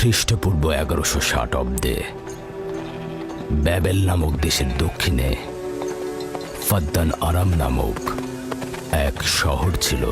খ্রিস্টপূর্ব 1160 অব্দে ব্যাবেল নামক দেশের দক্ষিণে ফাদ্দান আরাম নামক এক শহর ছিল।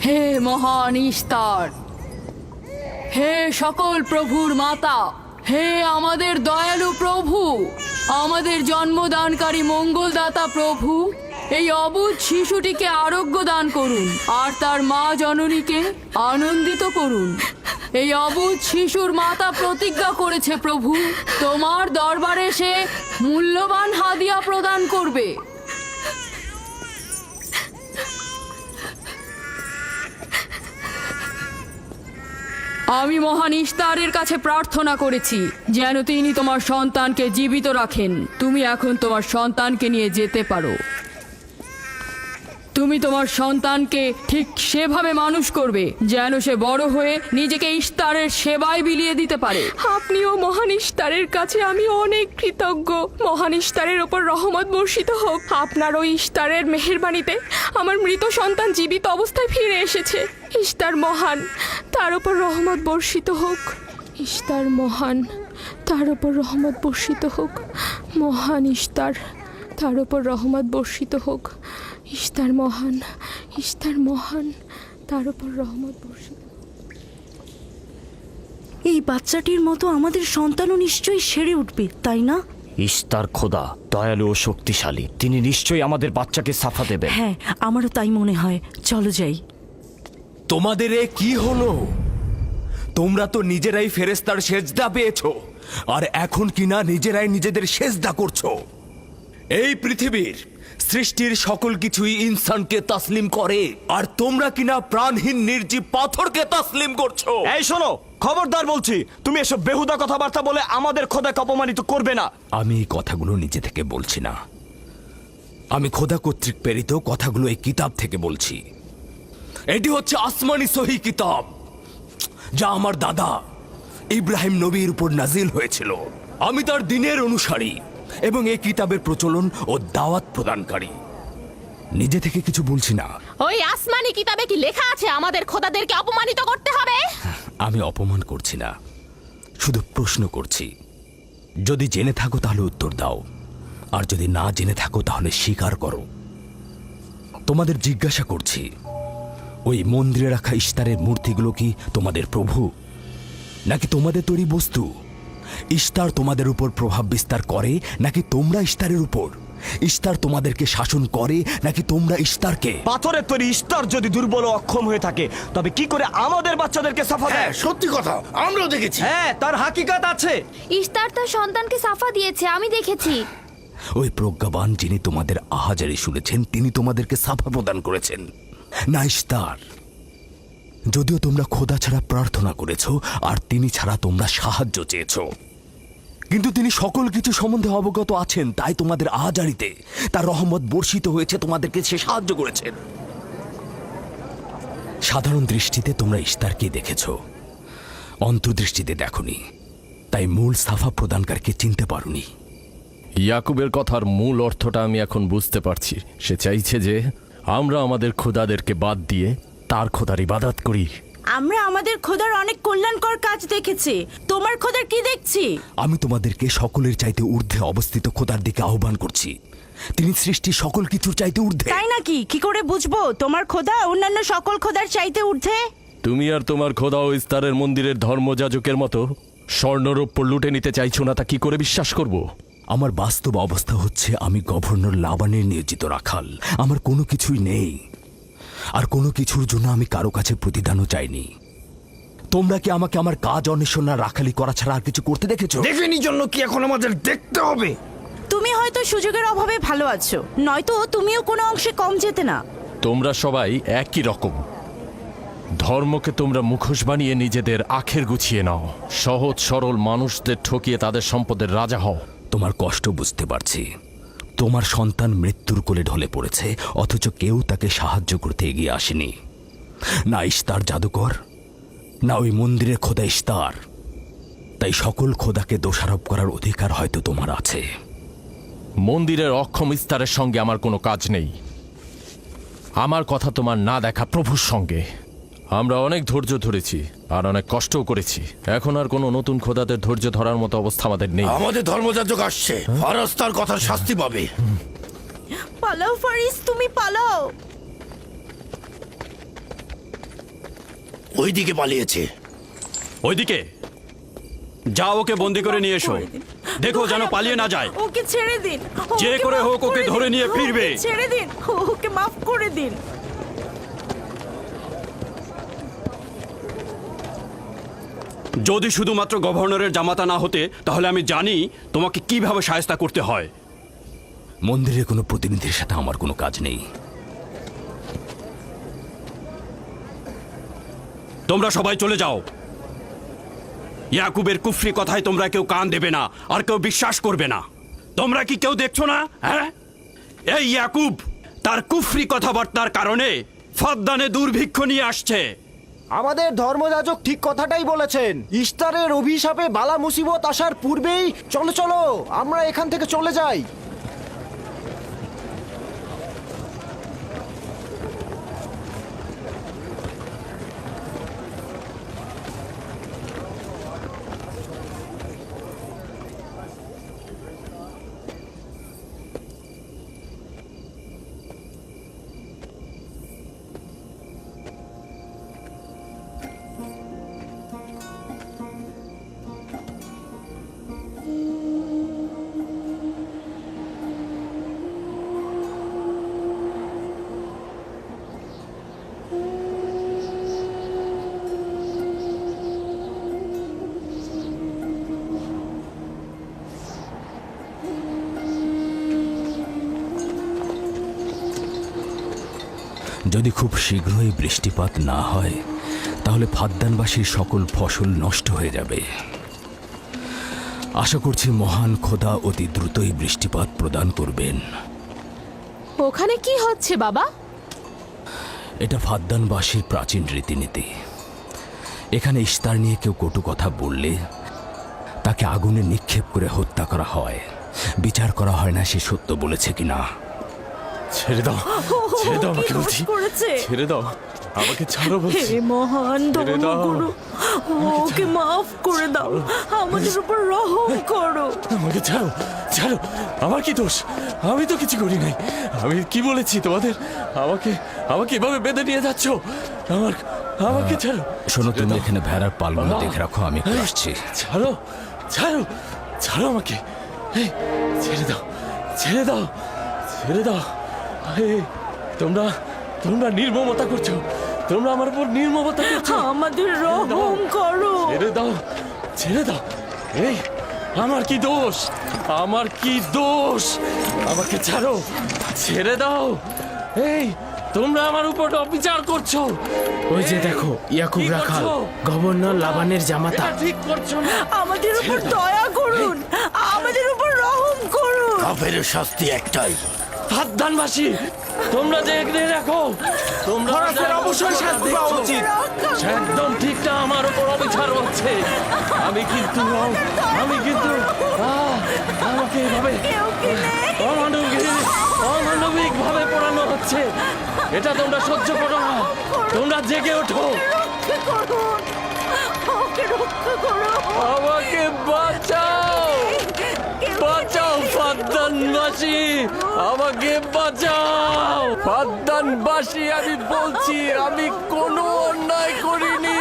হে মহান ইস্তার, হে সকল প্রভুর মাতা, হে আমাদের দয়ালু প্রভু, আমাদের জন্মদানকারী মঙ্গলদাতা প্রভু, এই অবুঝ শিশুটিকে আরোগ্য দান করুন আর তার মা জননীকে আনন্দিত করুন। এই অবুঝ শিশুর মাতা প্রতিজ্ঞা করেছে প্রভু, তোমার দরবারে সে মূল্যবান হাদিয়া প্রদান করবে। আমি মহান ইস্তারের কাছে প্রার্থনা করেছি যেন তিনি তোমার সন্তানকে জীবিত রাখেন। তুমি এখন তোমার সন্তানকে নিয়ে যেতে পারো। তুমি তোমার সন্তানকে ঠিক সেভাবে মানুষ করবে যেন সে বড় হয়ে নিজেকে ইস্তারের সেবায় বিলিয়ে দিতে পারে। আপনিও মহান ইস্তারের কাছে আমি অনেক কৃতজ্ঞ। মহান ইস্তারের ওপর রহমত বর্ষিত হোক। আপনার ওই ইস্তারের মেহেরবানিতে আমার মৃত সন্তান জীবিত অবস্থায় ফিরে এসেছে। ইস্তার মহান, তার ওপর রহমত বর্ষিত হোক। ইস্তার মহান, তার ওপর রহমত বর্ষিত হোক। মহান ইস্তার, তার ওপর রহমত বর্ষিত হোক। ইস্তার মহান, ইস্তার মহান, তার ওপর রহমত বর্ষিত। এই বাচ্চাটির মতো আমাদের সন্তানও নিশ্চয়ই সেরে উঠবে, তাই না? ইস্তার খোদা দয়ালু ও শক্তিশালী, তিনি নিশ্চয়ই আমাদের বাচ্চাকে সাফা দেবেন। হ্যাঁ, আমারও তাই মনে হয়। চলো যাই। তোমাদের এ কি হলো? তোমরা তো নিজেরাই ফেরেশতার সেজদা পেয়েছো, আর এখন কিনা নিজেরাই নিজেদের সেজদা করছো। এই পৃথিবীর সৃষ্টির সকল কিছুই ইনসানকে তাসলিম করে, আর তোমরা কিনা প্রাণহীন নির্জীব পাথরকে তাসলিম করছো। এই শোনো, খবরদার বলছি, তুমি এসব বেহুদা কথাবার্তা বলে আমাদের খোদাকে অপমানিত করবে না। আমি এই কথাগুলো নিজে থেকে বলছি না, আমি খোদা কর্তৃক প্রেরিত কথাগুলো এই কিতাব থেকে বলছি। এটি হচ্ছে আসমানি সহি কিতাব, যা আমার দাদা ইব্রাহিম নবীর উপর নাজিল হয়েছিল। আমি তার দিনের অনুসারী এবং এই কিতাবের প্রচলন ও দাওয়াত প্রদানকারী। নিজে থেকে কিছু বলছি না। ওই আসমানি কিতাবে কি লেখা আছে আমাদের খোদাদেরকে অপমানিত করতে হবে? আমি অপমান করছি না, শুধু প্রশ্ন করছি। যদি জেনে থাকো তাহলে উত্তর দাও, আর যদি না জেনে থাকো তাহলে স্বীকার করো। তোমাদের জিজ্ঞাসা করছি, ওই মন্দিরে রাখা ইস্তারের মূর্তিগুলো কি তোমাদের প্রভু, নাকি তোমাদের তৈরি বস্তু? ইস্তার তোমাদের উপর প্রভাব বিস্তার করে নাকি তোমরা ইস্তারের উপর? ইস্তার তোমাদেরকে শাসন করে নাকি তোমরা ইস্তারকে? পাথরের তৈরি ইস্তার যদি দুর্বল ও অক্ষম হয়ে থাকে, তবে কি করে আমাদের বাচ্চাদেরকে সাফা দেয়? সত্যি কথা, আমরাও দেখেছি। হ্যাঁ, তার হাকিকাত আছে। ইস্তার তার সন্তানকে সাফা দিয়েছে, আমি দেখেছি। ওই প্রজ্ঞাবান যিনি তোমাদের আহাজারি শুনেছেন, তিনি তোমাদেরকে সাফা প্রদান করেছেন, না ইস্তার। যদিও তোমরা খোদা ছাড়া প্রার্থনা করেছ আর তিনি ছাড়া তোমরা সাহায্য চেয়েছ, কিন্তু তিনি সকল কিছু সম্বন্ধে অবগত আছেন, তাই তোমাদের আহাজারিতে তার রহমত বর্ষিত হয়েছে, তোমাদেরকে সে সাহায্য করেছেন। সাধারণ দৃষ্টিতে তোমরা ইস্তারকে দেখেছ, অন্তর্দৃষ্টিতে দেখনি, তাই মূল সাফা প্রদানকারীকে চিনতে পারোনি। ইয়াকুবের কথার মূল অর্থটা আমি এখন বুঝতে পারছি। সে চাইছে যে আমরা আমাদের খোদাদেরকে বাদ দিয়ে তার খোদার ইবাদত করি। আমরা আমাদের খোদার অনেক কল্যাণকর কাজ দেখেছি, তোমার খোদার কি দেখছি? আমি তোমাদেরকে সকলের চাইতে ঊর্ধ্বে অবস্থিত খোদার দিকে আহ্বান করছি। তিনি সৃষ্টির সকল কিছুর চাইতে ঊর্ধ্বে। তাই নাকি? কি করে বুঝবো তোমার খোদা অন্যান্য সকল খোদার চাইতে ঊর্ধ্বে? তুমি আর তোমার খোদা ও ইস্তারের মন্দিরের ধর্মযাজকের মতো স্বর্ণরৌপ্য লুটে নিতে চাইছো না, তা কি করে বিশ্বাস করব? আমার বাস্তব অবস্থা হচ্ছে আমি গভর্নর লাবানের নিয়োজিত রাখাল। আমার কোনো কিছুই নেই, আর কোনো কিছুর জন্য আমি কারো কাছে প্রতিদানও চাইনি। তোমরা কি আমাকে আমার কাজ অন্বেষণ আর রাখালি করা ছাড়া আর কিছু করতে দেখেছো? দেখেনি জন্য কি এখন আমাদের দেখতে হবে? তুমি হয়তো সুযোগের অভাবে ভালো আছো, নয়তো তুমিও কোনো অংশে কম যেতে না। তোমরা সবাই একই রকম। ধর্মকে তোমরা মুখোশ বানিয়ে নিজেদের আখের গুছিয়ে নাও, সহজ সরল মানুষদের ঠকিয়ে তাদের সম্পদের রাজা হও। তোমার কষ্ট বুঝতে পারছি। তোমার সন্তান মৃত্যুর কোলে ঢলে পড়েছে, অথচ কেউ তাকে সাহায্য করতে এগিয়ে আসেনি। না ইস্তার জাদুকর, না ওই মন্দিরের খোদা ইস্তার। তাই সকল খোদাকে দোষারোপ করার অধিকার হয়তো তোমার আছে। মন্দিরের অক্ষম ইস্তারের সঙ্গে আমার কোনো কাজ নেই। আমার কথা তোমার না দেখা প্রভুর সঙ্গে। আমরা অনেক ধৈর্য ধরেছি আর অনেক কষ্টও করেছি। এখন আর কোনো নতুন খোদাদের ধৈর্য ধরার মতো অবস্থা আমাদের নেই। আমাদের ধর্মযাজক আসছে, ফারাজ তার কথার শাস্তি পাবে। পালাও ফারিস, তুমি পালাও। ওইদিকে পালিয়েছে। ওইদিকে যাও, ওকে বন্দি করে নিয়ে এসো। দেখো যেন পালিয়ে না যায়। ওকে ছেড়ে দিন, যে ওকে করে মাফ হোক ওকে দিন। ধরে নিয়ে ফিরবে। ওকে ছেড়ে দিন, ওকে মাফ করে দিন। যদি শুধুমাত্র গভর্নরের জামাতা না হতে, তাহলে আমি জানি তোমাকে কিভাবে শায়েস্তা করতে হয়। মন্দিরের কোনো প্রতিনিধির সাথে আমার কোনো কাজ নেই। তোমরা সবাই চলে যাও। ইয়াকুবের কুফরি কথায় তোমরা কেউ কান দেবে না, আর কেউ বিশ্বাস করবে না। তোমরা কি কেউ দেখছো না? হ্যাঁ, এই ইয়াকুব তার কুফরি কথাবার্তার কারণে ফাদ্দানে দুর্ভিক্ষ নিয়ে আসছে। আমাদের ধর্মযাজক ঠিক কথাটাই বলেছেন। ইস্তারের অভিশাপে বালা মুসিবত আসার পূর্বেই চলো চলো আমরা এখান থেকে চলে যাই। যদি খুব শীঘ্রই বৃষ্টিপাত না হয়, তাহলে ফাদ্দানবাসীর সকল ফসল নষ্ট হয়ে যাবে। আশা করছি মহান খোদা অতি দ্রুতই বৃষ্টিপাত প্রদান করবেন। ওখানে কি হচ্ছে বাবা? এটা ফাদ্দানবাসীর প্রাচীন রীতিনীতি। এখানে ইস্তার নিয়ে কেউ কটু কথা বললে তাকে আগুনে নিক্ষেপ করে হত্যা করা হয়। বিচার করা হয় না সে সত্য বলেছে কিনা। ছেড়ে দাও, ছেড়ে দাও আমাকে বলছি। ছেড়ে দাও, আমাকে ছাড়ো বলছি। হে মহান ছেড়ে দাও। ধর্মগুরু, ওকে মাফ করে দাও, আমাদের উপর রহম করো। আমাকে ছাড়ো, ছাড়ো। আমার কি দোষ? আমি তো কিছু করি নাই। আমি কি বলেছি তোমাদের? আমাকে আমাকে এভাবে বেঁধে নিয়ে যাচ্ছ? আমাকে ছাড়ো। শোনো, তুমি এখানে ভেড়ার পালগুলো দেখে রাখো, আমি একটু আসছি। ছাড়ো, ছাড়ো, ছাড়ো আমাকে। এই, ছেড়ে দাও, ছেড়ে দাও, ছেড়ে দাও। এই, তোমরা তোমরা নির্মমতা করছো। তোমরা আমার উপর নির্মমতা করছো। আমাদের রহম করো। ছেড়ে দাও, ছেড়ে দাও। এই, আমার কি দোষ? আমার কি দোষ? আমাকে ছাড়ো, ছেড়ে দাও। এই, তোমরা আমার উপর অবিচার করছো। ওই যে দেখো, ইয়াকুব কি রাখাল, করছো? গভর্নর লাবানের জামাতা। এটা ঠিক করছো না। আমাদের উপর দয়া করুন, আমাদের উপর রহম করুন। কাফের শাস্তি একটাই। ফাদ্দানবাসী, তোমরা দেখে রাখো। তোমরা অবশ্যই শাস্তি পাওয়া উচিত। একদম ঠিক না, আমার উপর অবিচার হচ্ছে। আমি কিন্তু আমাকে এভাবে অমানবিক ভাবে পোড়ানো হচ্ছে। এটা তোমরা সহ্য করো না, তোমরা জেগে ওঠো। আমাকে বাঁচাও, বাঁচাও ফাদ্দানবাসী, আমাকে বাঁচাও ফাদ্দানবাসী। আমি বলছি আমি কোনো অন্যায় করিনি।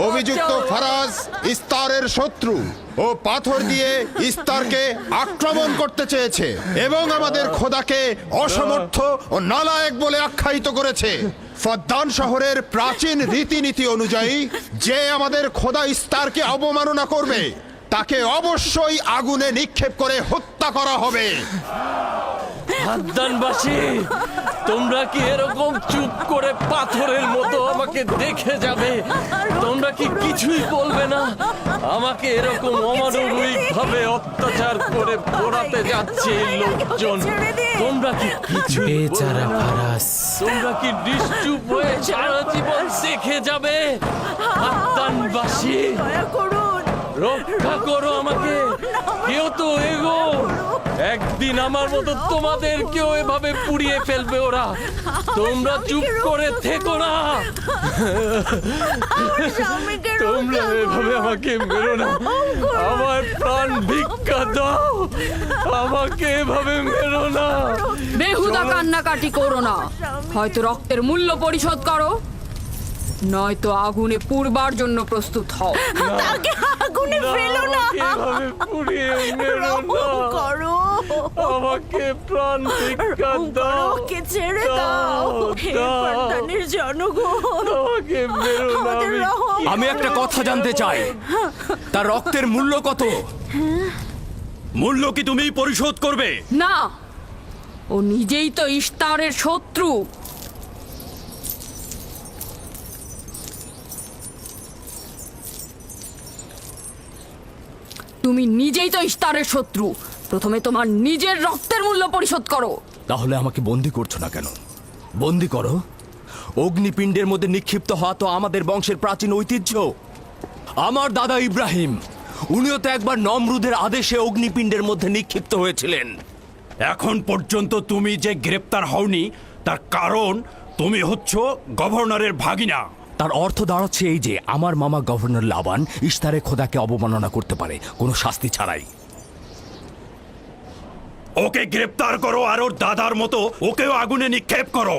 অভিযুক্ত ফারাজ ইস্তারের শত্রু ও পাথর দিয়ে ইস্তারকে আক্রমণ করতে চেয়েছে এবং আমাদের খোদাকে অসমর্থ ও নালায়েক বলে আখ্যায়িত করেছে। ফদ্দান শহরের প্রাচীন রীতিনীতি অনুযায়ী যে আমাদের খোদা ইস্তারকে অবমাননা করবে তাকে অবশ্যই আগুনে নিক্ষেপ করে হত্যা করা হবে। ফাদ্দানবাসী, তোমরা কি এরকম চুপ করে পাথরের মতো আমাকে দেখে যাবে? তোমরা কি কিছুই বলবে না? আমাকে এরকম অমানবিক ভাবে অত্যাচার করে পোড়াতে যাচ্ছে এই লোকজন। তোমরা কি কিছু বেচারা ফারাজ। তোমরা কি নিশ্চুপ হয়ে সারা জীবন দেখে যাবে? ফাদ্দানবাসী, রক্ষা করো আমাকে, কেউ তো এগো। একদিন আমার মতো তোমাদের কেউ এভাবে পুড়িয়ে ফেলবে ওরা। তোমরা চুপ করে থেকো না। তোমরা এভাবে আমাকে মেরো না, আমার প্রাণ ভিক্ষা দাও, আমাকে এভাবে মেরো না। বেহুদা কান্নাকাটি করো না, হয়তো রক্তের মূল্য পরিশোধ করো, নয়তো আগুনে পুড়বার জন্য প্রস্তুত হও। আগুনে ফেলো না, এভাবে পুড়িয়ে মেরো না, আমাকে প্রাণ ভিক্ষা দাও, ওকে ছেড়ে দাও। হে ফাদ্দানের জনগণ, আমাকে মেরো না। আমাদের রহম আমি একটা কথা জানতে চাই, তার রক্তের মূল্য কত? মূল্য কি তুমি পরিশোধ করবে? না, ও নিজেই তো ইস্তারের শত্রু। তুমি নিজেই তো ইস্তারের শত্রু। প্রথমে তোমার নিজের রক্তের মূল্য পরিশোধ করো। তাহলে আমাকে বন্দি করছো না কেন? বন্দি করো। অগ্নিপিণ্ডের মধ্যে নিক্ষিপ্ত হওয়া তো আমাদের বংশের প্রাচীন ঐতিহ্য। আমার দাদা ইব্রাহিম, উনিও তো একবার নমরুদের আদেশে অগ্নিপিণ্ডের মধ্যে নিক্ষিপ্ত হয়েছিলেন। এখন পর্যন্ত তুমি যে গ্রেপ্তার হওনি তার কারণ তুমি হচ্ছ গভর্নরের ভাগিনা। তার অর্থ দাঁড়াচ্ছে এই যে আমার মামা গভর্নর লাবান ইস্তারে খোদাকে অবমাননা করতে পারে কোনো শাস্তি ছাড়াই। ওকে গ্রেপ্তার করো আর ওর দাদার মতো ওকেও আগুনে নিক্ষেপ করো।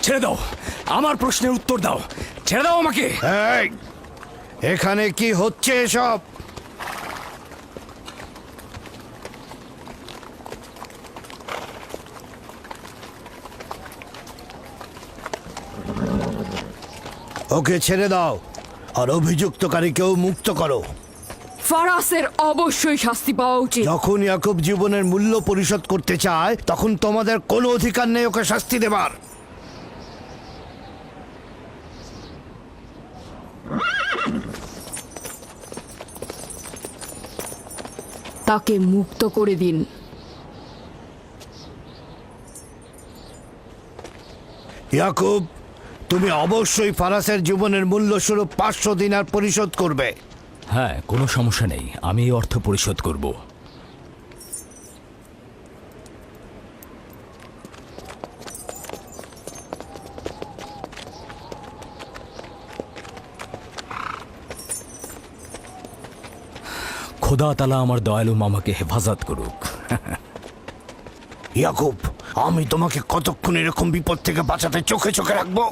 ছেড়ে দাও, আমার প্রশ্নের উত্তর দাও, ছেড়ে দাও আমাকে। এই, এখানে কি হচ্ছে এসব? ওকে ছেড়ে দাও আর অভিযুক্তকারীকেও মুক্ত করো। ফারাসের অবশ্যই শাস্তি পাওয়া উচিত। যখন ইয়াকুব জীবনের মূল্য পরিশোধ করতে চায় তখন তোমাদের কোনো অধিকার নেই ওকে শাস্তি দেবার। তাকে মুক্ত করে দিন। ইয়াকুব, তুমি অবশ্যই ফারাসের জীবনের মূল্য স্বরূপ 500 দিনার পরিশোধ করবে। হ্যাঁ, কোনো সমস্যা নেই, আমি এই অর্থ পরিশোধ করব। খোদা তাআলা আমার দয়ালু মামাকে হেফাজত করুক। ইয়াকুব, আমি তোমাকে কতক্ষণ এরকম বিপদ থেকে বাঁচাতে চোখে চোখে রাখবো?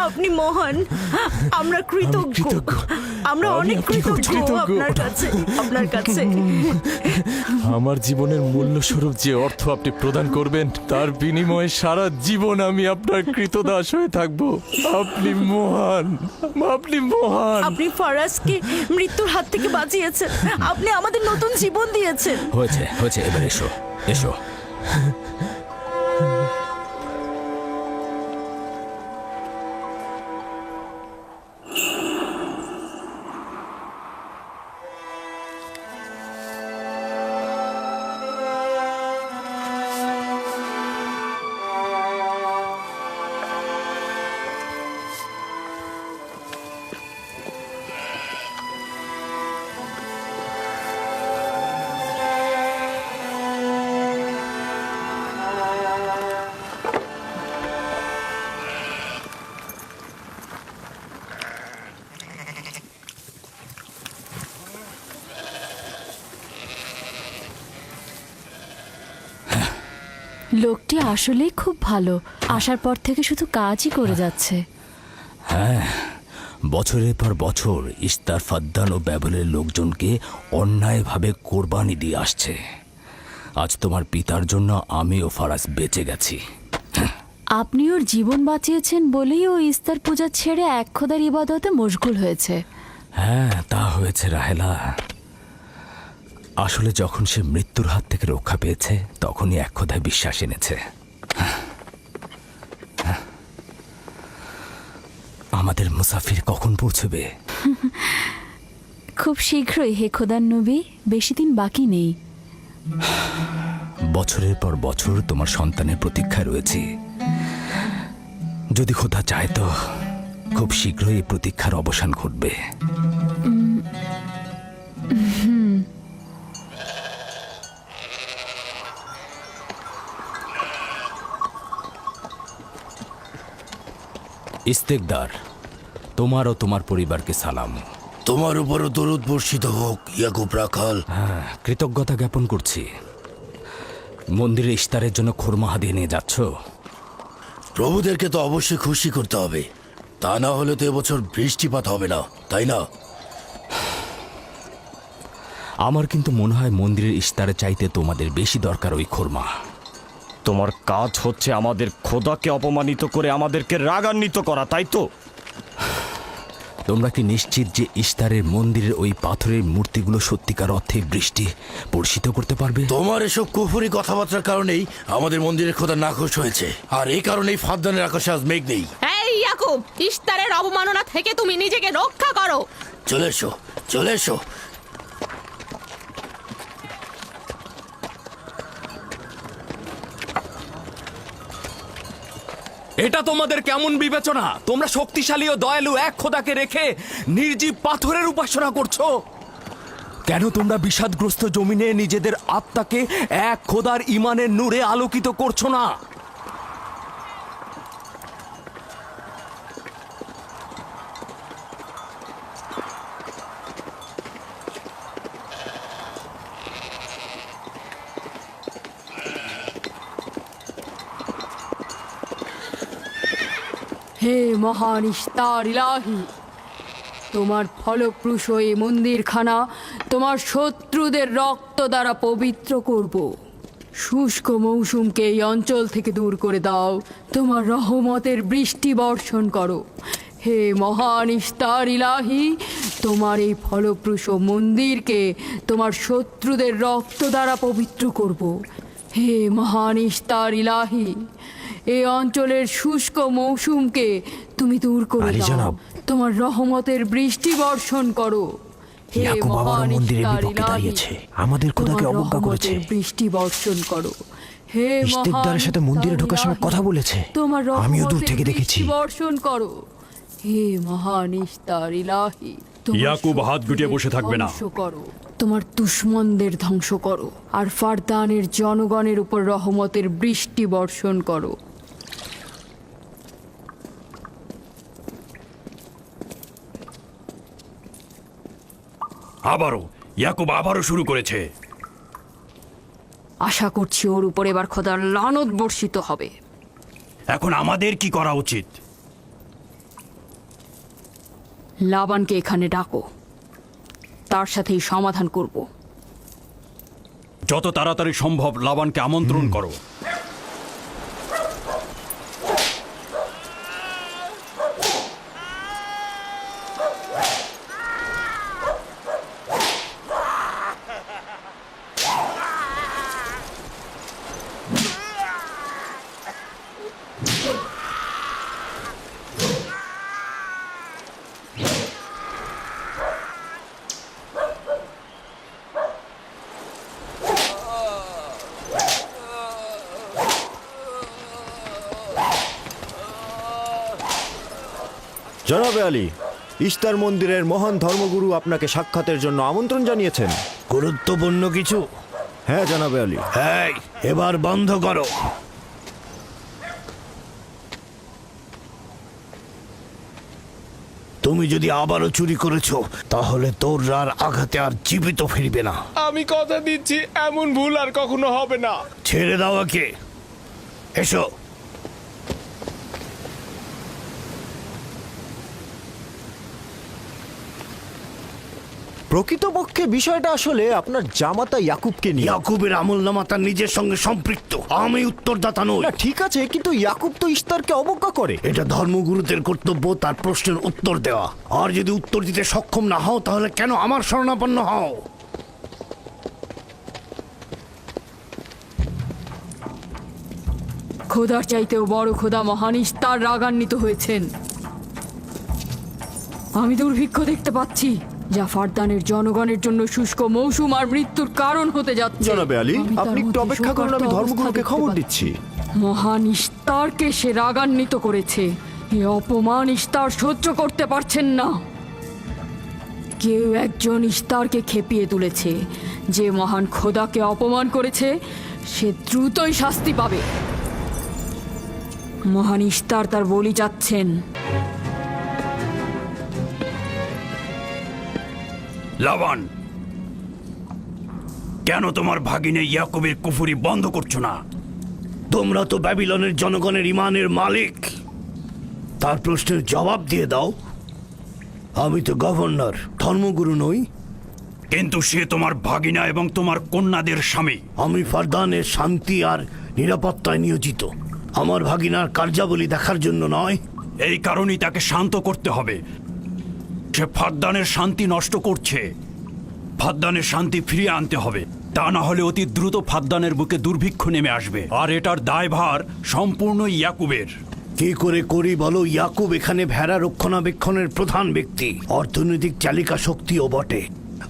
আপনি মহান, আমরা কৃতজ্ঞ, আমরা আমি অনেক আপনি খুব কৃতজ্ঞ কৃতজ্ঞ। আপনার কাছে। আমার জীবনের মূল্য স্বরূপ যে অর্থ আপনি প্রদান করবেন তার বিনিময়ে সারা জীবন আমি আপনার কৃতদাস হয়ে থাকবো। আপনি মহান, আপনি মহান। আপনি ফারাজকে মৃত্যুর হাত থেকে বাঁচিয়েছেন, আপনি আমাদের নতুন জীবন দিয়েছেন। হয়েছে হয়েছে, এবার এসো এসো। লোকটি আসলেই খুব ভালো, আসার পর থেকে শুধু কাজই করে যাচ্ছে। বছরের পর বছর ইস্তার, ফাদ্দান ও ব্যাবলের লোকজনকে অন্যায়ভাবে কোরবানি দিয়ে আসছে। আজ তোমার পিতার জন্য আমি ও ফারাজ বেঁচে গেছি। আপনি ওর জীবন বাঁচিয়েছেন বলেই ও ইস্তার পূজা ছেড়ে এক খোদার ইবাদতে মশগুল হয়েছে। হ্যাঁ, তা হয়েছে রাহেলা। আসলে যখন সে মৃত্যুর হাত থেকে রক্ষা পেয়েছে তখনই এক খোদায় বিশ্বাস এনেছে। আমাদের মুসাফির কখন পৌঁছবে? খুব শীঘ্রই হে খোদার নবী, বেশি দিন বাকি নেই। বছরের পর বছর তোমার সন্তানের প্রতীক্ষায় রয়েছি। যদি খোদা চায় তো খুব শীঘ্রই এই প্রতীক্ষার অবসান ঘটবে। ইস্তেকদার, তোমার ও তোমার পরিবারকে সালাম। তোমার উপরও দরুদ বর্ষিত হোক ইয়াকুব রাখাল। হ্যাঁ, কৃতজ্ঞতা জ্ঞাপন করছি। মন্দিরে ইস্তারের জন্য খোরমা হাদিয়ে নিয়ে যাচ্ছ? প্রভুদেরকে তো অবশ্যই খুশি করতে হবে, তা না হলে তো এবছর বৃষ্টিপাত হবে না, তাই না? আমার কিন্তু মনে হয় মন্দিরের ইস্তারে চাইতে তোমাদের বেশি দরকার ওই খোরমা। তোমার কাজ হচ্ছে আমাদের খোদাকে অপমানিত করে আমাদেরকে রাগান্বিত করা, তাই তো? তোমরা কি নিশ্চিত যে ইস্তারের মন্দিরের ওই পাথরের মূর্তিগুলো সত্যিকার অর্থে বৃষ্টি বর্ষিত করতে পারবে? তোমার এসব কুফুরি কথাবার্তার কারণেই আমাদের মন্দিরের খোদা নাখোশ হয়েছে, আর এই কারণেই ফাদ্দানের আকাশে আজ মেঘ নেই। এই ইয়াকুব, ইস্তারের অবমাননা থেকে তুমি নিজেকে রক্ষা করো। চলে এসো, চলে এসো। এটা তোমাদের কেমন বিবেচনা? তোমরা শক্তিশালী ও দয়ালু এক খোদাকে রেখে নির্জীব পাথরের উপাসনা করছো। কেন তোমরা বিষাদগ্রস্ত জমিনে নিজেদের আত্মাকে এক খোদার ইমানের নূরে আলোকিত করছো না? হে মহান ইস্তার ইলাহি, তোমার ফলপ্রসূ এই মন্দিরখানা তোমার শত্রুদের রক্ত দ্বারা পবিত্র করব। শুষ্ক মৌসুমকে এই অঞ্চল থেকে দূর করে দাও, তোমার রহমতের বৃষ্টি বর্ষণ করো। হে মহান ইস্তার ইলাহি, তোমার এই ফলপ্রসূ মন্দিরকে তোমার শত্রুদের রক্ত দ্বারা পবিত্র করব। হে মহান ইস্তার ইলাহি, এই অঞ্চলের শুষ্ক মৌসুমকে তুমি দূর করে দাও, তোমার রহমতের বৃষ্টি বর্ষণ করো। হে মহান ইস্তার ইলাহি, আমাদের খোদাকে তোমার অবজ্ঞা করেছে। রহমতের বৃষ্টি বর্ষণ করো। হে ইস্তেকদারের সাথে মন্দিরে ঢোকার সময় কথা বলেছে, তোমার আমিও দূর রহমতের থেকে দেখেছি। বৃষ্টি বর্ষণ করো। হে মহান ইস্তার ইলাহি, তোমার ইয়াকুব হাত গুটিয়ে বসে থাকবে না। ধ্বংস করো, তোমার দুশমনদের ধ্বংস করো, আর ফারদানের জনগণের উপর রহমতের বৃষ্টি বর্ষণ করো। ইয়াকুব শুরু করেছে। আশা করছি ওর উপর এবার খোদার লানত বর্ষিত হবে। এখন আমাদের কি করা উচিত? লাবানকে এখানে ডাকো, তার সাথেই সমাধান করব। যত তাড়াতাড়ি সম্ভব লাবানকে আমন্ত্রণ করো। জনাবে আলী, ইস্তার মন্দিরের মহান ধর্মগুরু আপনাকে সাক্ষাতের জন্য আমন্ত্রণ জানিয়েছেন। গুরুত্বপূর্ণ কিছু? হ্যাঁ জনাবে আলী। এই, এবার বন্ধ করো। তুমি যদি আবারও চুরি করেছো তাহলে তোর আর আঘাতে আর জীবিত ফিরবে না। আমি কথা দিচ্ছি এমন ভুল আর কখনো হবে না। ছেড়ে দাও একে। এসো। প্রকৃতপক্ষে বিষয়টা আসলে আপনার জামাতা ইয়াকুবকে নিয়ে। ইয়াকুবের আমলনামা তার নিজের সঙ্গে সম্পৃক্ত। আমি উত্তরদাতা নই। না ঠিক আছে, কিন্তু ইয়াকুব তো ইস্তারকে অবজ্ঞা করে। এটা ধর্মগুরুদের কর্তব্য তার প্রশ্নের উত্তর দেওয়া। আর যদি উত্তর দিতে সক্ষম না হও তাহলে কেন আমার শরণাপন্ন হও? খোদার চাইতেও বড় খোদা মহান ইস্তার রাগান্বিত হয়েছেন। আমি দুর্ভিক্ষ দেখতে পাচ্ছি, যা ফারদানের জনগণের জন্য শুষ্ক মৌসুম আর মৃত্যুর কারণ হতে যাচ্ছে। জনাবে আলী, আমি তার আপনি একটু মধ্যে অপেক্ষা করুন, আমি শোকার্ত ধর্মগুরুকে অবস্থা খবর দেখতে দিচ্ছি। মহান ইস্তারকে সে রাগান্বিত করেছে। এ অপমান ইস্তার সহ্য করতে পারছেন না। কেউ একজন ইস্তারকে খেপিয়ে তুলেছে। যে মহান খোদাকে অপমান করেছে সে দ্রুতই শাস্তি পাবে। মহান ইস্তার তার বলি চাচ্ছেন। লাবান, কেন তোমার ভাগিনে ইয়াকুবের কুফরি বন্ধ করছো না? তোমরা তো ব্যাবিলনের জনগণের ইমানের মালিক। তার প্রশ্নের জবাব দিয়ে দাও। আমি তো গভর্নর, ধর্মগুরু নই। কিন্তু সে তোমার ভাগিনা এবং তোমার কন্যাদের স্বামী। আমি ফারদানের শান্তি আর নিরাপত্তায় নিয়োজিত। আমার ভাগিনার কার্যাবলী দেখার জন্য নয়। এই কারণেই তাকে শান্ত করতে হবে। সে ফারদানের শান্তি নষ্ট করছে। ফারদানের শান্তি ফিরিয়ে আনতে হবে, তা না হলে অতি দ্রুত ফারদানের বুকে দুর্ভিক্ষ নেমে আসবে, আর এটার দায়ভার সম্পূর্ণ ইয়াকুবের। কি করে করি বলো? ইয়াকুব এখানে ভেড়া রক্ষণাবেক্ষণের প্রধান ব্যক্তি, অর্থনৈতিক চালিকা শক্তিও বটে।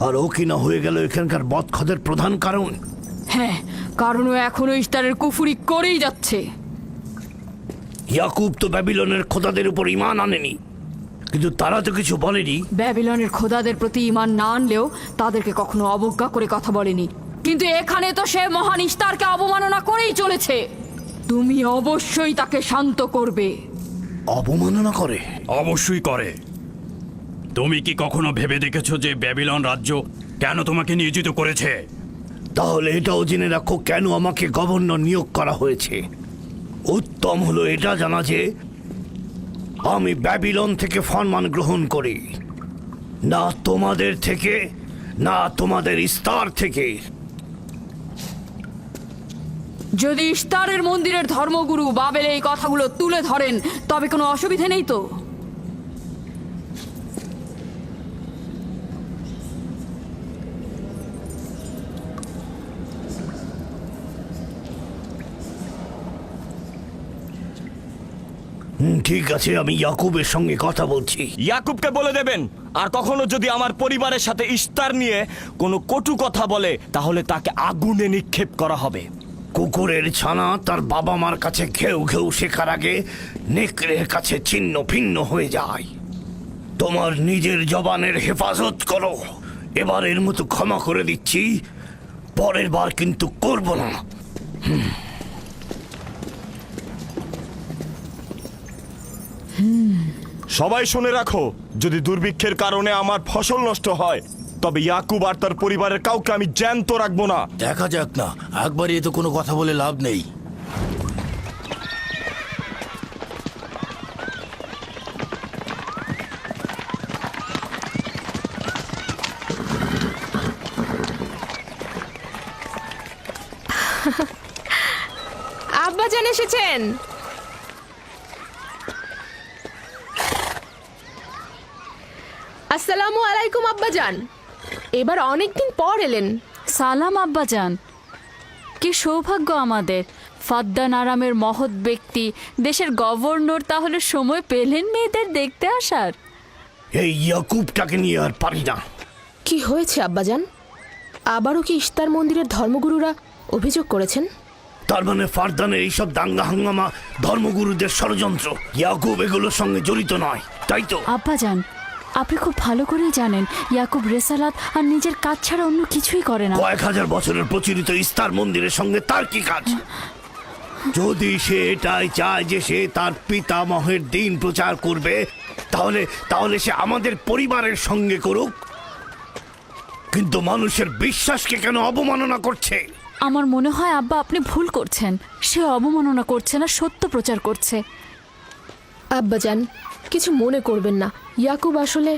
আর ও কিনা হয়ে গেল এখানকার বদখদের প্রধান কারণ। হ্যাঁ, কারণ ও এখনো ইস্তারের কুফরি করেই যাচ্ছে। ইয়াকুব তো ব্যাবিলনের খোদাদের উপর ঈমান আনেনি, কিন্তু তারা তো কিছু বলেনি। ব্যাবিলনের খোদাদের প্রতি ঈমান না আনলেও তাদেরকে কখনো অবজ্ঞা করে কথা বলেনি। কিন্তু এখানে তো সে মহান ইস্তারকে অবমাননা করেই চলেছে। তুমি অবশ্যই তাকে শান্ত করবে। অবমাননা করে? অবশ্যই করে। তুমি কি কখনো ভেবে দেখেছো যে ব্যাবিলন রাজ্য কেন তোমাকে নিয়োজিত করেছে? তাহলে এটাও জেনে রাখো কেন আমাকে গভর্নর নিয়োগ করা হয়েছে। উত্তম হলো এটা জানা যে আমি ব্যাবিলন থেকে ফরমান গ্রহণ করি, না তোমাদের থেকে, না তোমাদের ইস্তার থেকে। যদি ইস্তারের মন্দিরের ধর্মগুরু বাবেল এই কথাগুলো তুলে ধরেন তবে কোনো অসুবিধা নেই তো? ঠিক আছে, আমি ইয়াকুবের সঙ্গে কথা বলছি। ইয়াকুবকে বলে দেবেন, আর কখনো যদি আমার পরিবারের সাথে ইস্তার নিয়ে কোনো কটু কথা বলে তাহলে তাকে আগুনে নিক্ষেপ করা হবে। কুকুরের ছানা তার বাবা মার কাছে ঘেউ ঘেউ শেখার আগে নেকড়ের কাছে ছিন্ন ভিন্ন হয়ে যায়। তোমার নিজের জবানের হেফাজত করো। এবারের মতো ক্ষমা করে দিচ্ছি, পরের বার কিন্তু করব না। সবাই শুনে রাখো, যদি দুর্ভিক্ষের কারণে আমার ফসল নষ্ট হয় তবে ইয়াকুব আর তার পরিবারের কাউকে আমি জ্যান্ত রাখবো না। দেখা যাক না, একবারই তো কোনো কথা বলে লাভ নেই। আব্বাজান এসেছেন। আসসালামু আলাইকুম আব্বাজান, এবার অনেকদিন পর এলেন। সালাম আব্বাজান। কি সৌভাগ্য আমাদের, ফাদ্দান আরামের মহৎ ব্যক্তি দেশের গভর্নর তাহলে সময় পেলেন মেয়েদের দেখতে আসার। এই ইয়াকুবটাকে নিয়ে আর পারি না। কি হয়েছে আব্বাজান? আবারও কি ইস্তার মন্দিরের ধর্মগুরুরা অভিযোগ করেছেন? তার মানে ফারদানের এইসব দাঙ্গা হাঙ্গামা ধর্মগুরুদের ষড়যন্ত্র। ইয়াকুব এগুলোর সঙ্গে জড়িত নয়, তাই তো? আব্বাজান, আপনি খুব ভালো করেই জানেন ইয়াকুব রেসালাত আর নিজের কাজ ছাড়া অন্য কিছুই করে না। কয়েক হাজার বছরের প্রচলিত ইস্তার মন্দিরের সঙ্গে তার কি কাজ? যদি সে এটাই চায় যে সে তার পিতামহের দিন প্রচার করবে, তাহলে সে আমাদের পরিবারের সঙ্গে করুক। কিন্তু মানুষের বিশ্বাসকে কেন অবমাননা করছে? আমার মনে হয় আব্বা আপনি ভুল করছেন। সে অবমাননা করছে না, সত্য প্রচার করছে। আব্বাজান, কিছু মনে করবেন না। ইয়াকুব আসলে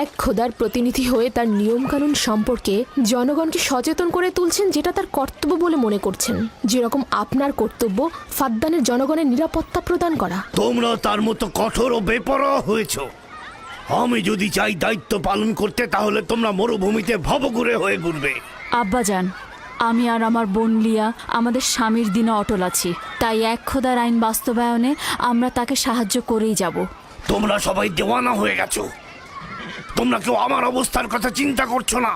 এক খোদার প্রতিনিধি হয়ে তার নিয়মকানুন সম্পর্কে জনগণকে সচেতন করে তুলছেন, যেটা তার কর্তব্য বলে মনে করছেন। যেরকম আপনার কর্তব্য ফাদ্দানের জনগণের নিরাপত্তা প্রদান করা। তোমরা তার মতো কঠোর ও বেপরোয়া হয়েছ। আমি যদি চাই দায়িত্ব পালন করতে, তাহলে তোমরা মরুভূমিতে ভবঘুরে হয়ে ঘুরবে। আব্বাজান, আমি আর আমার বোন লিয়া আমাদের স্বামীর দিনে অটল আছি, তাই এক খোদার আইন বাস্তবায়নে আমরা তাকে সাহায্য করেই যাব। তোমরা সবাই দেওয়ানা হয়ে গেছো। তোমরা কেউ আমার অবস্থার কথা চিন্তা করছো না।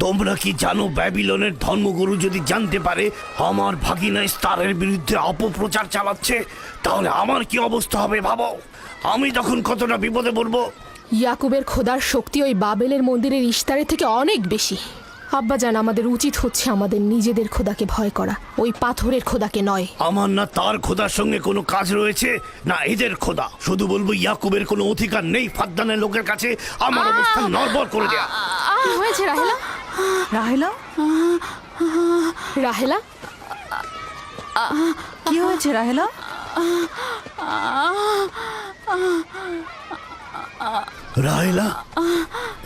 তোমরা কি জানো, ব্যাবিলনের ধর্মগুরু যদি জানতে পারে আমার ভাগিনা ইস্তারের বিরুদ্ধে অপপ্রচার চালাচ্ছে, তাহলে আমার কি অবস্থা হবে ভাবো। আমি তখন কতটা বিপদে পড়বো। ইয়াকুবের খোদার শক্তি ওই বাবেলের মন্দিরের ইস্তারের থেকে অনেক বেশি। আব্বাজান, আমাদের উচিত হচ্ছে আমাদের নিজেদের খোদাকে ভয় করা, ওই পাথরের খোদাকে নয়। আমার না তার খোদার সঙ্গে কোনো কাজ রয়েছে, না এদের খোদা। শুধু বলবো ইয়াকুবের কোনো অধিকার নেই ফাদ্দানের লোকের কাছে আমার অবস্থান নড়বড় করে দেয়া। কি হয়েছে রাহেলা? রাহেলা, রাহেলা, কি হয়েছে রাহেলা? রাহেলা,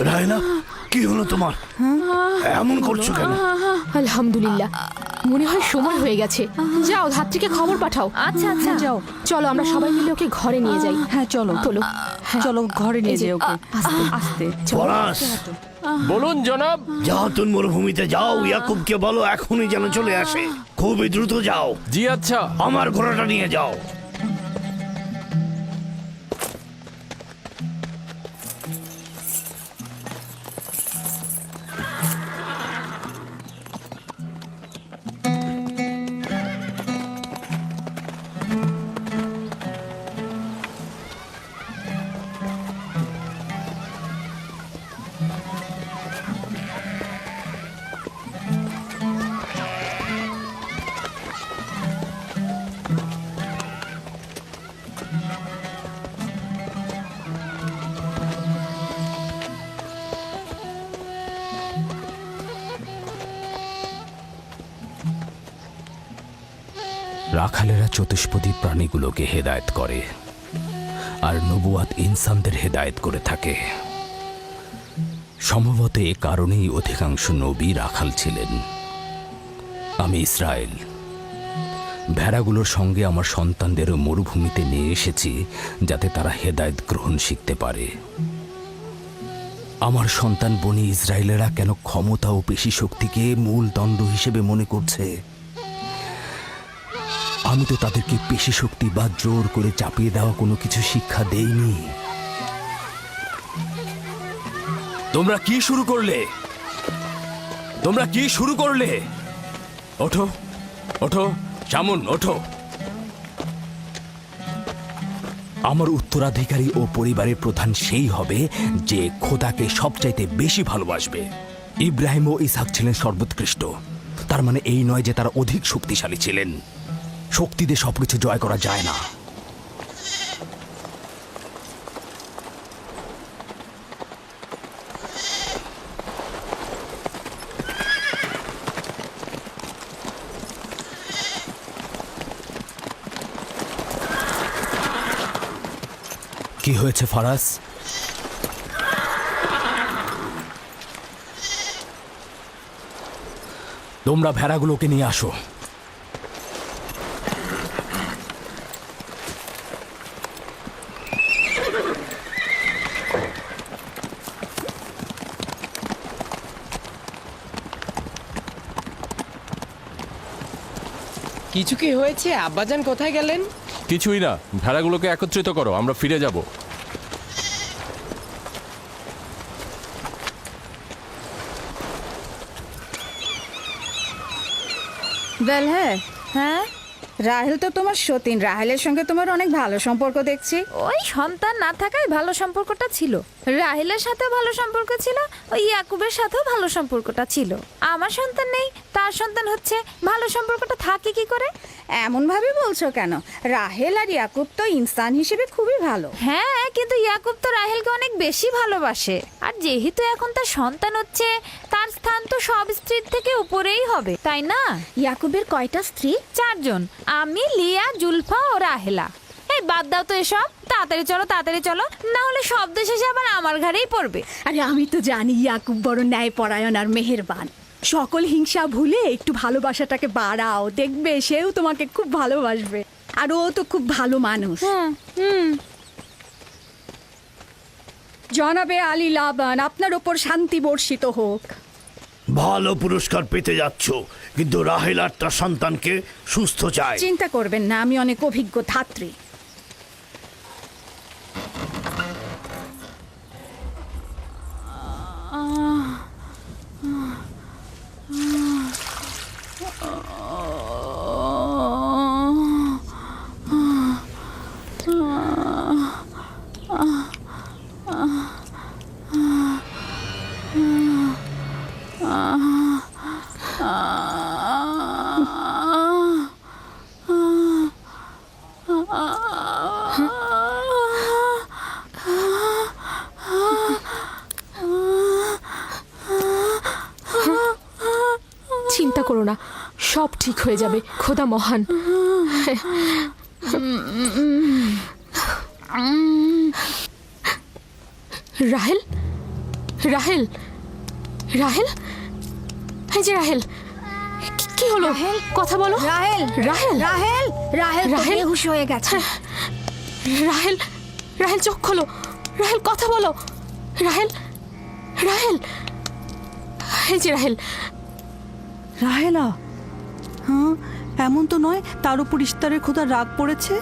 রাহেলা, কি হলো তোমার? এমন করছো কেন? আলহামদুলিল্লাহ, মনে হয় সময় হয়ে গেছে। যাও, ধাত্রীকে খবর পাঠাও। আচ্ছা আচ্ছা, যাও, চলো আমরা সবাই মিলে ওকে ঘরে নিয়ে যাই। হ্যাঁ চলো চলো। চলো ঘরে নিয়ে এই যে, যাই ওকে। আস্তে আস্তে পলাশ, বলুন জনাব। যাও তুমি মরুভূমিতে যাও, ইয়াকুবকে বলো এখনই যেন চলে আসে। খুবই দ্রুত যাও। জি আচ্ছা। আমার ঘোড়াটা নিয়ে যাও। রাখালেরা চতুষ্পদী প্রাণীগুলোকে হেদায়েত করে, আর নবুয়াত ইনসানদের হেদায়েত করে থাকে। সম্ভবত এ কারণেই অধিকাংশ নবী রাখাল ছিলেন। আমি ইসরায়েল ভেড়াগুলোর সঙ্গে আমার সন্তানদেরও মরুভূমিতে নিয়ে এসেছি, যাতে তারা হেদায়েত গ্রহণ শিখতে পারে। আমার সন্তান বনি ইসরায়েলেরা কেন ক্ষমতা ও পেশি শক্তিকে মূল দণ্ড হিসেবে মনে করছে? আমি তো তাদেরকে পেশি শক্তি বা জোর করে চাপিয়ে দেওয়া কোনো কিছু শিক্ষা দেইনি। তোমরা কি শুরু করলে? তোমরা কি শুরু করলে? ওঠো, ওঠো শামুন, ওঠো। আমার উত্তরাধিকারী ও পরিবারের প্রধান সেই হবে যে খোদাকে সবচাইতে বেশি ভালোবাসবে। ইব্রাহিম ও ইসহাক ছিলেন সর্বোৎকৃষ্ট। তার মানে এই নয় যে তারা অধিক শক্তিশালী ছিলেন। শক্তি দিয়ে সবকিছু জয় করা যায় না। কি হয়েছে ফারাজ? তোমরা ভেড়াগুলোকে নিয়ে আসো। কিছু কি হয়েছে? আব্বাজান কোথায় গেলেন? কিছুই না, ভেড়াগুলোকে একত্রিত করো, আমরা ফিরে যাব। বেল হ্যাঁ, রাহেল তো তোমার সতীন। রাহেলের সঙ্গে তোমার অনেক ভালো সম্পর্ক দেখছি। ওই সন্তান না থাকায় ভালো সম্পর্কটা ছিল। রাহেলের সাথেও ভালো সম্পর্ক ছিল, ওই ইয়াকুবের সাথেও ভালো সম্পর্কটা ছিল। আমার সন্তান নেই, তার সন্তান হচ্ছে, ভালো সম্পর্কটা থাকে কি করে? এমন ভাবে বলছো কেন? রাহেল আর ইয়াকুব তো ইনসান হিসেবে খুবই ভালো। হ্যাঁ, কিন্তু ইয়াকুব তো রাহেলকে অনেক বেশি ভালোবাসে। আর যেহেতু এখন তার সন্তান হচ্ছে, তার স্থান তো সব স্ত্রীর থেকে উপরেই হবে, তাই না? ইয়াকুবের কয়টা স্ত্রী? 4 জন, আমি, লিয়া, জুলফা ও রাহেলা। এই বাদ দাও তো এসব, তাড়াতাড়ি চলো, না হলে শব্দ শেষে আবার আমার ঘাড়েই পড়বে। আরে আমি তো জানি ইয়াকুব বড় ন্যায়পরায়ণ আর মেহেরবান। সকল হিংসা ভুলে একটু ভালোবাসাটাকে বাড়াও, দেখবে সেও তোমাকে খুব ভালোবাসবে। আর ও তো খুব ভালো মানুষ। জনাবে আলী লাবান, আপনার ওপর শান্তি বর্ষিত হোক। ভালো পুরস্কার পেতে যাচ্ছ, কিন্তু রাহেল আর তার সন্তানকে সুস্থ চায়। চিন্তা করবেন না, আমি অনেক অভিজ্ঞ ধাত্রী। চিন্তা করো না, সব ঠিক হয়ে যাবে, খোদা মহান। রাহেল, রাহেল, রাহেল, এই যে রাহেল, কি হলো? কথা বলো। রাহেল, রাহেল, রাহেল, রাহেল তো রাহেল? বেহুশ হয়ে গেছে। রাহেল, রাহেল চোখ খোলো, রাহেল কথা বলো, রাহেল, রাহেল, এই যে রাহেল। রাহেলা, হ্যাঁ এমন তো নয় তার উপর ইস্তারের খোদা রাগ পড়েছে।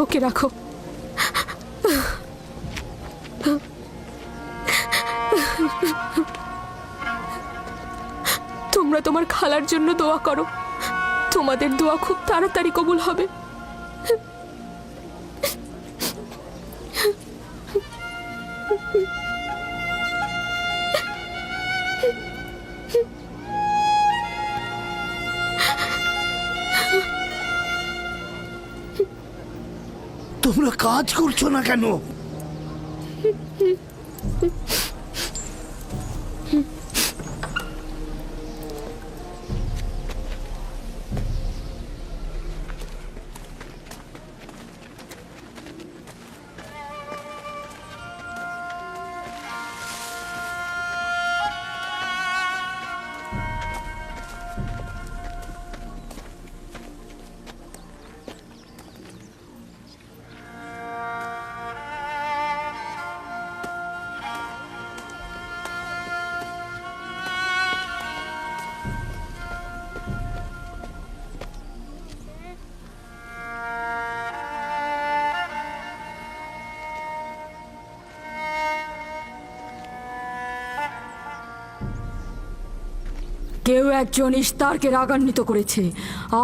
ওকে রাখো। তোমরা তোমার খালার জন্য দোয়া করো, তোমাদের দোয়া খুব তাড়াতাড়ি কবুল হবে। তোমরা কাজ করছো না কেন? কেউ একজন ইস্তারকে রাগান্বিত করেছে।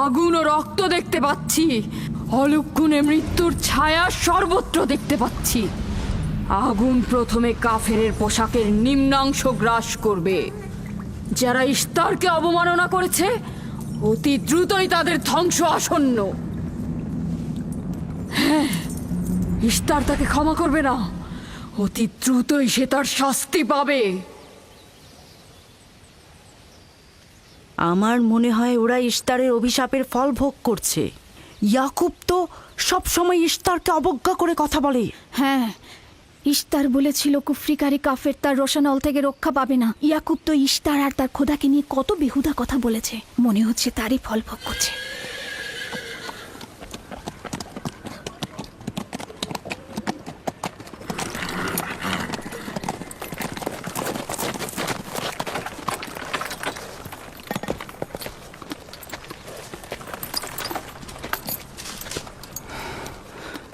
আগুন ও রক্ত দেখতে পাচ্ছি, অলক্ষণে মৃত্যুর ছায়া সর্বত্র দেখতে পাচ্ছি। আগুন প্রথমে কাফেরের পোশাকের নিম্নাংশ গ্রাস করবে। যারা ইস্তারকে অবমাননা করেছে, অতি দ্রুতই তাদের ধ্বংস আসন্ন। হ্যাঁ, ইস্তার তাকে ক্ষমা করবে না, অতি দ্রুতই সে তার শাস্তি পাবে। আমার মনে হয় ওরা ইস্তারের অভিশাপের ফল ভোগ করছে। ইয়াকুব তো সব সময় ইস্তারকে অবজ্ঞা করে কথা বলে। হ্যাঁ, ইশতার বলেছিল কুফরিকারী কাফের তার রোশানল থেকে রক্ষা পাবে না। ইয়াকুব তো ইশতার আর তার খোদাকে নিয়ে কত বেহুদা কথা বলেছে, মনে হচ্ছে তারই ফল ভোগ করছে।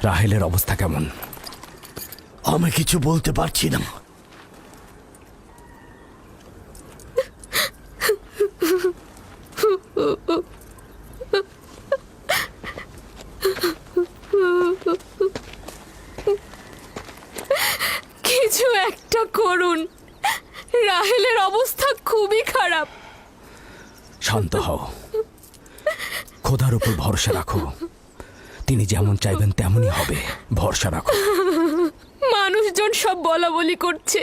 রাহেলের অবস্থা কেমন? আমি কিছু বলতে পারছি না। কিছু একটা করুন, রাহেলের অবস্থা খুবই খারাপ। শান্ত হও, খোদার উপর ভরসা রাখো, তিনি যেমন চাইবেন তেমনই হবে, ভরসা রাখো। মানুষজন সব বলা বলি করছে,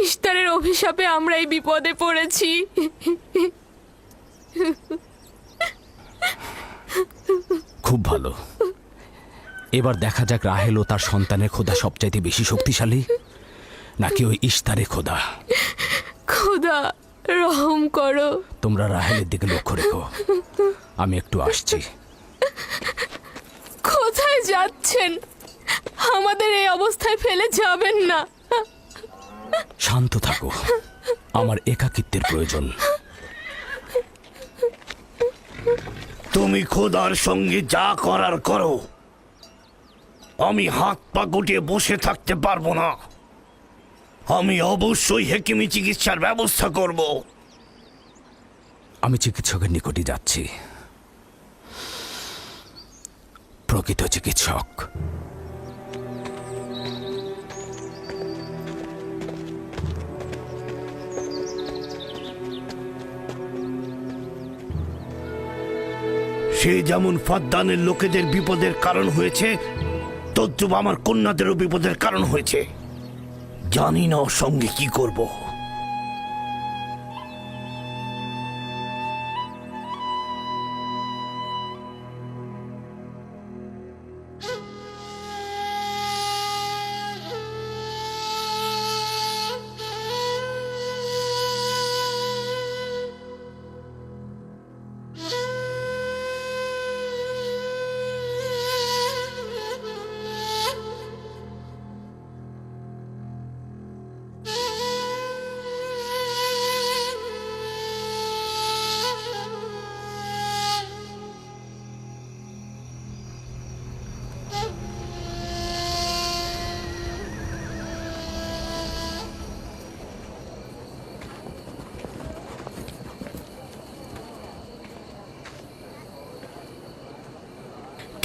ইশতারের অভিশাপে আমরা এই বিপদে পড়েছি। খুব ভালো, এবার দেখা যাক রাহেল ও তার সন্তানের খোদা সবচাইতে বেশি শক্তিশালী নাকি ওই ইশতারের খোদা। খোদা রহম করো। তোমরা রাহেলের দিকে লক্ষ্য রেখো, আমি একটু আসছি। কোথায় যাচ্ছেন? আমাদের এই অবস্থায় ফেলে যাবেন না। শান্ত থাকো, আমার একাকিত্বের প্রয়োজন। তুমি খোদার সঙ্গে যা করার করো, আমি হাত পা গুটিয়ে বসে থাকতে পারবো না। আমি অবশ্যই হেকিমি চিকিৎসার ব্যবস্থা করব। আমি চিকিৎসকের নিকটে যাচ্ছি, প্রকৃত চিকিৎসক। সে যেমন ফাদ্দানের লোকেদের বিপদের কারণ হয়েছে, তদ্রুপ আমার কন্যাদেরও বিপদের কারণ হয়েছে। জানি না ওর সঙ্গে কি করব।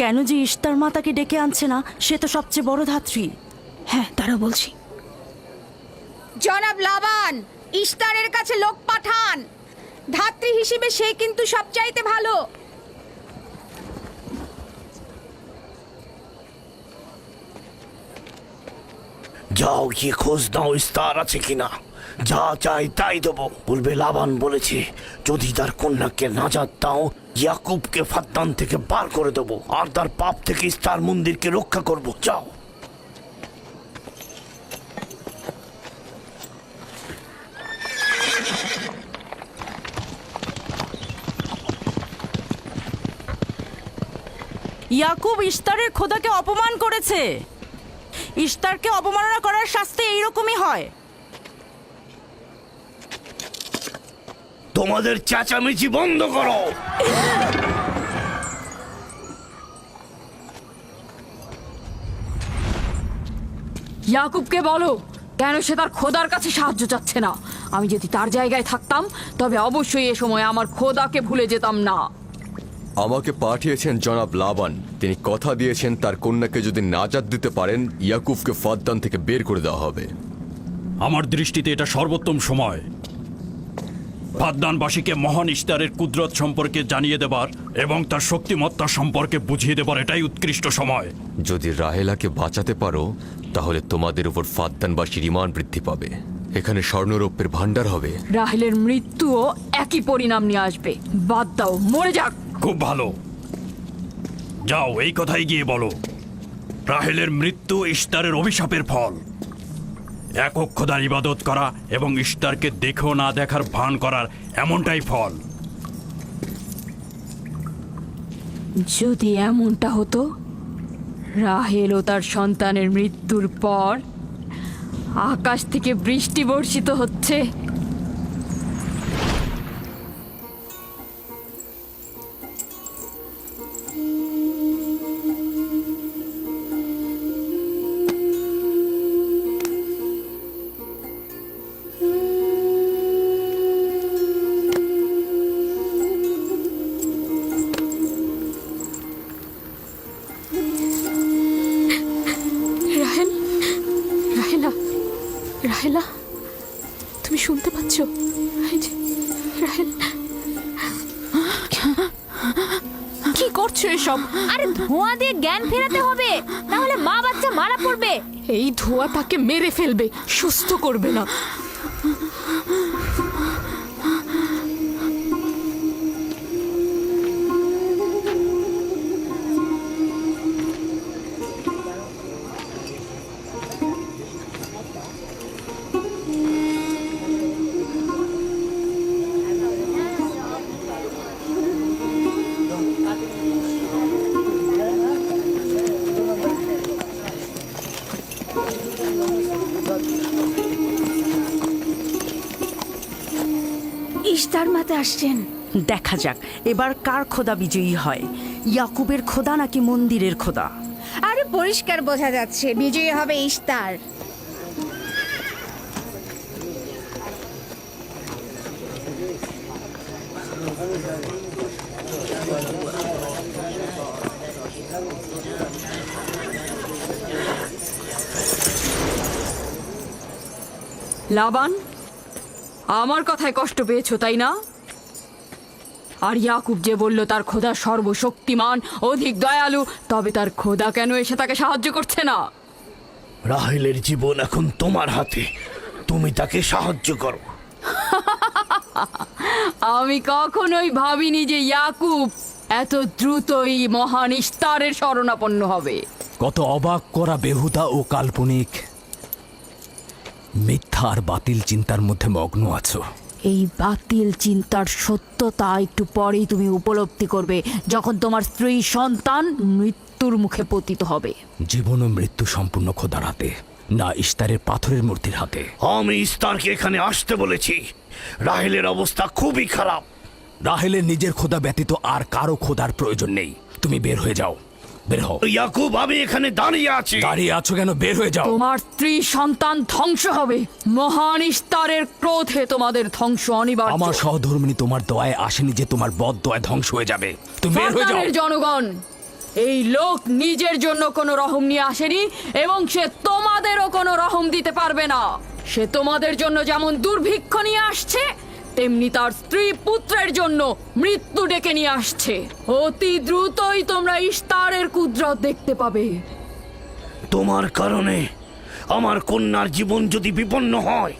কেন যে ইশতার মাতাকে ডেকে আনছে না, সে তো সবচেয়ে বড় ধাত্রী। হ্যাঁ, তারা বলছি। জনাব লাবান, ইশতারের কাছে লোক পাঠান। ধাত্রী হিসেবে সে কিন্তু সবচাইতে ভালো। যাও গিয়ে খোঁজ নাও ইস্তার আছে কিনা। যা চাই তাই দেবো। বলবে লাবান বলেছে যদি তার কন্যাকে নাজাত দাও, ইয়াকুবকে ফাদ্দান থেকে বার করে দেবো আর তার পাপ থেকে ইস্তার মন্দিরকে রক্ষা করব। যাও। ইয়াকুব ইশতারের খোদাকে অপমান করেছে। ইশতারকে অপমাননা করার শাস্তি এইরকমই হয়। তোমাদের চেঁচামেচি বন্ধ করো। ইয়াকুবকে বলো কেন সে তার খোদার কাছে সাহায্য চাচ্ছে না। আমি যদি তার জায়গায় থাকতাম তবে অবশ্যই এ সময় আমার খোদাকে ভুলে যেতাম না। আমাকে পাঠিয়েছেন জনাব লাবান। তিনি কথা দিয়েছেন তার কন্যাকে যদি নাজাত দিতে পারেন, ইয়াকুবকে ফাদ্দান থেকে বের করে দেওয়া হবে। আমার দৃষ্টিতে এটা সর্বোত্তম সময় ফাদ্দানবাসীকে মহান ইশতারের কুদরত সম্পর্কে জানিয়ে দেবার এবং তার শক্তিমত্তা সম্পর্কে বুঝিয়ে দেবার এটাই উৎকৃষ্ট সময়। যদি রাহেলাকে বাঁচাতে পারো তাহলে তোমাদের উপর ফাদ্দানবাসীর ঈমান বৃদ্ধি পাবে। এখানে স্বর্ণরৌপ্যের ভাণ্ডার হবে। রাহেলের মৃত্যুও একই পরিণাম নিয়ে আসবে। বাদ দাও, মরে যাক। খুব ভালো, যাও এই কথাই গিয়ে বলো। রাহেলের মৃত্যু ইশতারের অভিশাপের ফল। একক খোদার ইবাদত করা এবং ইশতারকে দেখেও না দেখার ভান করার এমনটাই ফল। যদি এমনটা হতো, রাহেল ও তার সন্তানের মৃত্যুর পর আকাশ থেকে বৃষ্টি বর্ষিত হচ্ছে, রাহেল, রাহেলা, রাহেলা, তুমি শুনতে পাচ্ছ? এই যে, রাহেল, কি করছো এসব? আরে ধোঁয়া দিয়ে জ্ঞান ফেরাতে হবে, তাহলে মা বাচ্চা মারা পড়বে। এই ধোঁয়া তাকে মেরে ফেলবে, সুস্থ করবে না। ইশতার মাতে আসছেন। দেখা যাক এবার কার খোদা বিজয়ী হয়, ইয়াকুবের খোদা নাকি মন্দিরের খোদা। আরে পরিষ্কার বোঝা যাচ্ছে বিজয়ী হবে ইশতার। লাবান, আমার কথায় কষ্ট পেয়েছো তাই না? আর ইয়াকুব যে বলল তার খোদা সর্বশক্তিমান, অধিক দয়ালু, তবে তার খোদা কেন এসে তাকে সাহায্য করছে না? রাহেলের জীবন এখন তোমার হাতে, তুমি তাকে সাহায্য করো। আমি কখনোই ভাবিনি যে ইয়াকুব এত দ্রুতই মহান ইশতারের শরণাপন্ন হবে। কত অবাক করা বেহুদা ও কাল্পনিক মিথ্যা আর বাতিল চিন্তার মধ্যে মগ্ন আছো। এই বাতিল চিন্তার সত্যতা একটু পরেই তুমি উপলব্ধি করবে, যখন তোমার স্ত্রী সন্তান মৃত্যুর মুখে পতিত হবে। জীবন ও মৃত্যু সম্পূর্ণ খোদার হাতে, না ইশতারের পাথরের মূর্তির হাতে। আমি ইস্তারকে এখানে আসতে বলেছি। রাহেলের অবস্থা খুবই খারাপ। রাহেলের নিজের খোদা ব্যতীত আর কারো খোদার প্রয়োজন নেই। তুমি বের হয়ে যাও, বের হও। ইয়াকুব, আমি এখানে দাঁড়িয়ে আছি। দাঁড়িয়ে আছো কেন? বের হয়ে যাও। তোমার স্ত্রী সন্তান ধ্বংস হবে। মহান ইশতারের ক্রোধে তোমাদের ধ্বংস অনিবার্য। আমার সহধর্মিনী তোমার দয়ায় আসেনি যে তোমার বদ দয়ায় ধ্বংস হয়ে যাবে। তুমি বের হয়ে যাও। ফারদানের জনগণ, এই লোক নিজের জন্য কোনো রহম নিয়ে আসেনি এবং সে তোমাদেরও কোনো রহম দিতে পারবে না। সে তোমাদের জন্য যেমন দুর্ভিক্ষ নিয়ে আসছে, তেমনি তার স্ত্রী পুত্রের জন্য মৃত্যু ডেকে নিয়ে আসছে। অতি দ্রুতই তোমরা ইশতারের কুদরত দেখতে পাবে। তোমার কারণে আমার কন্যার জীবন যদি বিপন্ন হয়,